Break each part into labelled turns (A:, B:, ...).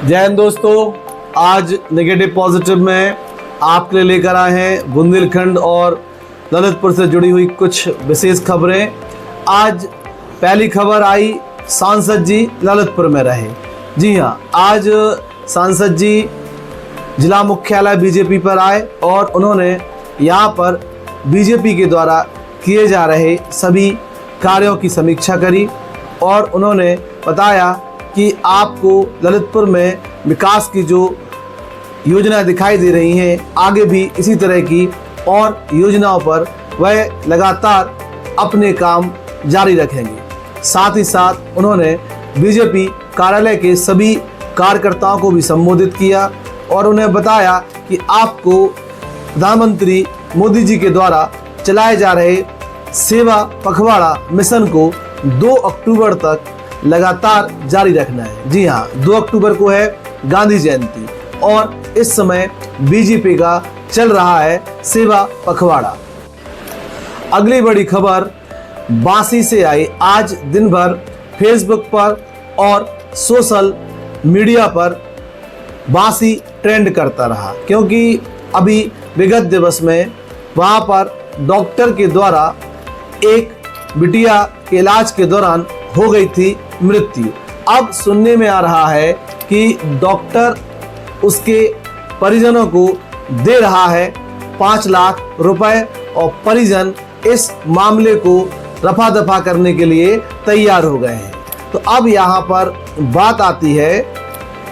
A: जय हिंद दोस्तों, आज नेगेटिव पॉजिटिव में आपके लिए लेकर आए हैं बुंदेलखंड और ललितपुर से जुड़ी हुई कुछ विशेष खबरें। आज पहली खबर आई, सांसद जी ललितपुर में रहे। जी हाँ, आज सांसद जी जिला मुख्यालय बीजेपी पर आए और उन्होंने यहाँ पर बीजेपी के द्वारा किए जा रहे सभी कार्यों की समीक्षा करी और उन्होंने बताया कि आपको ललितपुर में विकास की जो योजनाएं दिखाई दे रही हैं, आगे भी इसी तरह की और योजनाओं पर वह लगातार अपने काम जारी रखेंगे। साथ ही साथ उन्होंने बीजेपी कार्यालय के सभी कार्यकर्ताओं को भी संबोधित किया और उन्हें बताया कि आपको प्रधानमंत्री मोदी जी के द्वारा चलाए जा रहे सेवा पखवाड़ा मिशन को 2 अक्टूबर तक लगातार जारी रखना है। जी हाँ, 2 अक्टूबर को है गांधी जयंती और इस समय बीजेपी का चल रहा है सेवा पखवाड़ा। अगली बड़ी खबर बांसी से आई। आज दिन भर फेसबुक पर और सोशल मीडिया पर बांसी ट्रेंड करता रहा, क्योंकि अभी विगत दिवस में वहाँ पर डॉक्टर के द्वारा एक बिटिया के इलाज के दौरान हो गई थी मृत्यु। अब सुनने में आ रहा है कि डॉक्टर उसके परिजनों को दे रहा है 5 लाख रुपए और परिजन इस मामले को रफा दफा करने के लिए तैयार हो गए हैं। तो अब यहाँ पर बात आती है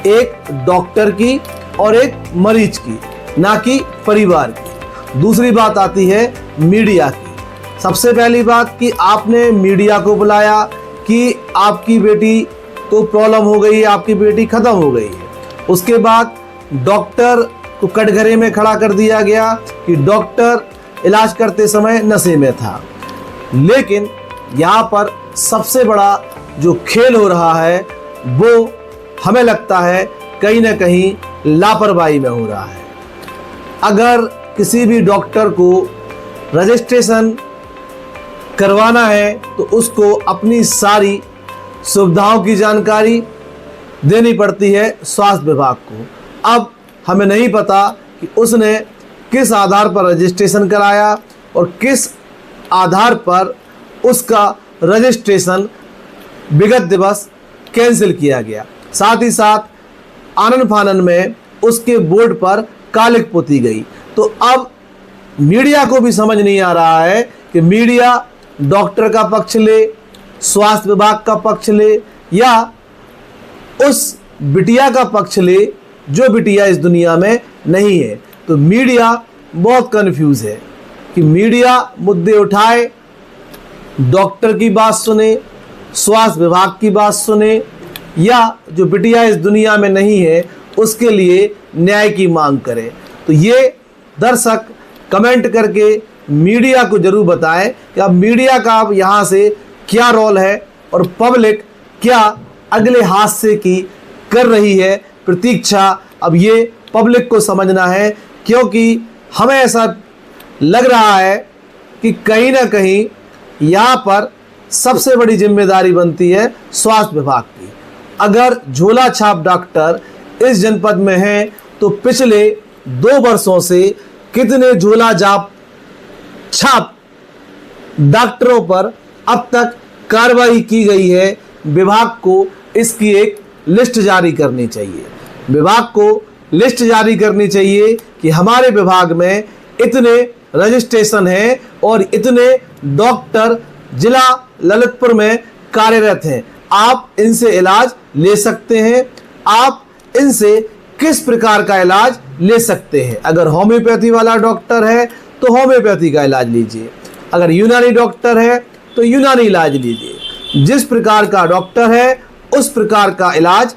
A: एक डॉक्टर की और एक मरीज की, ना कि परिवार की। दूसरी बात आती है मीडिया की। सबसे पहली बात कि आपने मीडिया को बुलाया कि आपकी बेटी को प्रॉब्लम हो गई है, आपकी बेटी खत्म हो गई है। उसके बाद डॉक्टर को कटघरे में खड़ा कर दिया गया कि डॉक्टर इलाज करते समय नशे में था। लेकिन यहाँ पर सबसे बड़ा जो खेल हो रहा है वो हमें लगता है कहीं ना कहीं लापरवाही में हो रहा है। अगर किसी भी डॉक्टर को रजिस्ट्रेशन करवाना है तो उसको अपनी सारी सुविधाओं की जानकारी देनी पड़ती है स्वास्थ्य विभाग को। अब हमें नहीं पता कि उसने किस आधार पर रजिस्ट्रेशन कराया और किस आधार पर उसका रजिस्ट्रेशन विगत दिवस कैंसिल किया गया। साथ ही साथ आनन फानन में उसके बोर्ड पर कालिक पोती गई। तो अब मीडिया को भी समझ नहीं आ रहा है कि मीडिया डॉक्टर का पक्ष ले, स्वास्थ्य विभाग का पक्ष ले या उस बिटिया का पक्ष ले जो बिटिया इस दुनिया में नहीं है। तो मीडिया बहुत कंफ्यूज है कि मीडिया मुद्दे उठाए, डॉक्टर की बात सुने, स्वास्थ्य विभाग की बात सुने या जो बिटिया इस दुनिया में नहीं है उसके लिए न्याय की मांग करे। तो ये दर्शक कमेंट करके मीडिया को जरूर बताएं कि अब मीडिया का अब यहाँ से क्या रोल है और पब्लिक क्या अगले हादसे की कर रही है प्रतीक्षा। अब ये पब्लिक को समझना है, क्योंकि हमें ऐसा लग रहा है कि कहीं ना कहीं यहाँ पर सबसे बड़ी जिम्मेदारी बनती है स्वास्थ्य विभाग की। अगर झोला छाप डॉक्टर इस जनपद में हैं तो पिछले 2 वर्षों से कितने झोला छाप डॉक्टरों पर अब तक कार्रवाई की गई है। विभाग को इसकी एक लिस्ट जारी करनी चाहिए। विभाग को लिस्ट जारी करनी चाहिए कि हमारे विभाग में इतने रजिस्ट्रेशन हैं और इतने डॉक्टर जिला ललितपुर में कार्यरत हैं। आप इनसे इलाज ले सकते हैं, आप इनसे किस प्रकार का इलाज ले सकते हैं। अगर होम्योपैथी वाला डॉक्टर है तो होम्योपैथी का इलाज लीजिए, अगर यूनानी डॉक्टर है तो यूनानी इलाज लीजिए। जिस प्रकार का डॉक्टर है उस प्रकार का इलाज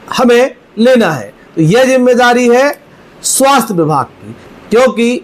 A: हमें लेना है। तो यह जिम्मेदारी है स्वास्थ्य विभाग की, क्योंकि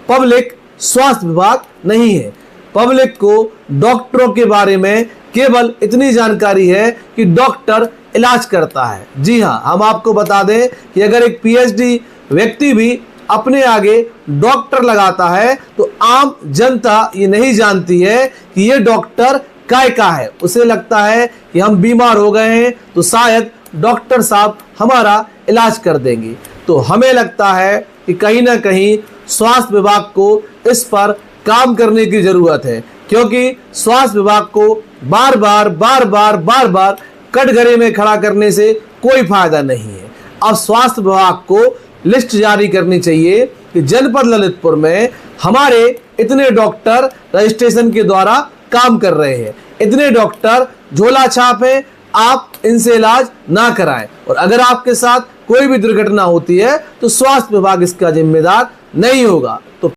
A: पब्लिक स्वास्थ्य विभाग नहीं है। पब्लिक को डॉक्टरों के बारे में केवल इतनी जानकारी है कि डॉक्टर इलाज करता है। जी हाँ, हम आपको बता दें कि अगर एक पीएचडी व्यक्ति भी अपने आगे डॉक्टर लगाता है तो आम जनता ये नहीं जानती है कि ये डॉक्टर काय का है। उसे लगता है कि हम बीमार हो गए हैं तो शायद डॉक्टर साहब हमारा इलाज कर देंगे। तो हमें लगता है कि कहीं ना कहीं स्वास्थ्य विभाग को इस पर काम करने की ज़रूरत है, क्योंकि स्वास्थ्य विभाग को बार बार कटघरे में खड़ा करने से कोई फायदा नहीं है। अब स्वास्थ्य विभाग को लिस्ट जारी करनी चाहिए कि जनपद ललितपुर में हमारे इतने डॉक्टर रजिस्ट्रेशन के द्वारा काम कर रहे हैं, इतने डॉक्टर झोला छाप हैं, आप इनसे इलाज ना कराएं। और अगर आपके साथ कोई भी दुर्घटना होती है तो स्वास्थ्य विभाग इसका जिम्मेदार नहीं होगा। तो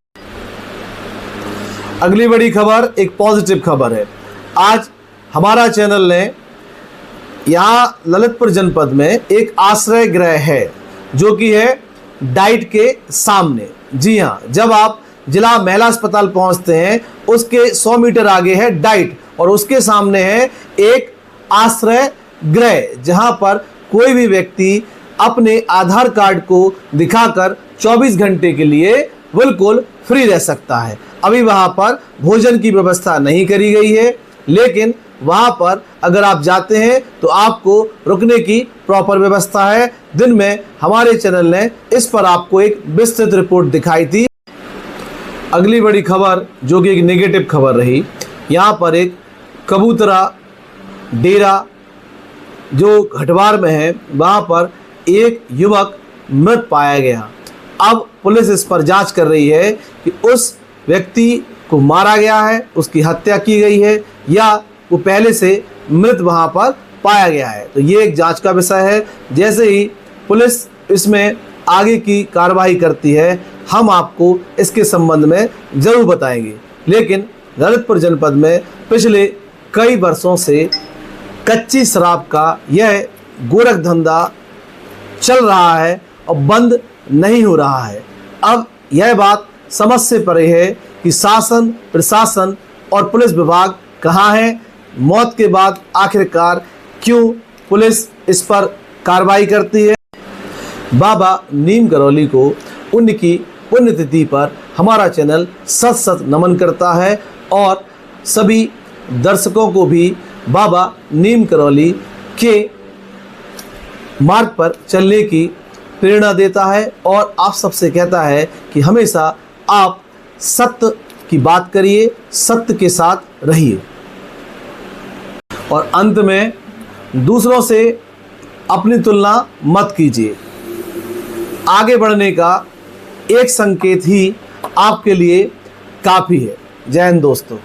A: अगली बड़ी खबर एक पॉजिटिव खबर है। आज हमारा चैनल ने यहाँ ललितपुर जनपद में एक आश्रय गृह है जो कि है डाइट के सामने। जी हाँ, जब आप जिला महिला अस्पताल पहुंचते हैं उसके 100 मीटर आगे है डाइट और उसके सामने है एक आश्रय गृह जहां पर कोई भी व्यक्ति अपने आधार कार्ड को दिखाकर 24 घंटे के लिए बिल्कुल फ्री रह सकता है। अभी वहां पर भोजन की व्यवस्था नहीं करी गई है, लेकिन वहां पर अगर आप जाते हैं तो आपको रुकने की प्रॉपर व्यवस्था है। दिन में हमारे चैनल ने इस पर आपको एक विस्तृत रिपोर्ट दिखाई थी। अगली बड़ी खबर जो कि एक नेगेटिव खबर रही, यहाँ पर एक कबूतरा डेरा जो घटवार में है वहाँ पर एक युवक मृत पाया गया। अब पुलिस इस पर जांच कर रही है कि उस व्यक्ति को मारा गया है, उसकी हत्या की गई है या वो पहले से मृत वहाँ पर पाया गया है। तो ये एक जांच का विषय है। जैसे ही पुलिस इसमें आगे की कार्रवाई करती है हम आपको इसके संबंध में ज़रूर बताएंगे। लेकिन ललितपुर जनपद में पिछले कई वर्षों से कच्ची शराब का यह गोरख धंधा चल रहा है और बंद नहीं हो रहा है। अब यह बात समझ से परे है कि शासन, प्रशासन और पुलिस विभाग कहाँ है। मौत के बाद आखिरकार क्यों पुलिस इस पर कार्रवाई करती है। बाबा नीम करौली को उनकी पुण्यतिथि पर हमारा चैनल सत नमन करता है और सभी दर्शकों को भी बाबा नीम करौली के मार्ग पर चलने की प्रेरणा देता है और आप सबसे कहता है कि हमेशा आप सत्य की बात करिए, सत्य के साथ रहिए और अंत में दूसरों से अपनी तुलना मत कीजिए। आगे बढ़ने का एक संकेत ही आपके लिए काफ़ी है। जय हिंद दोस्तों।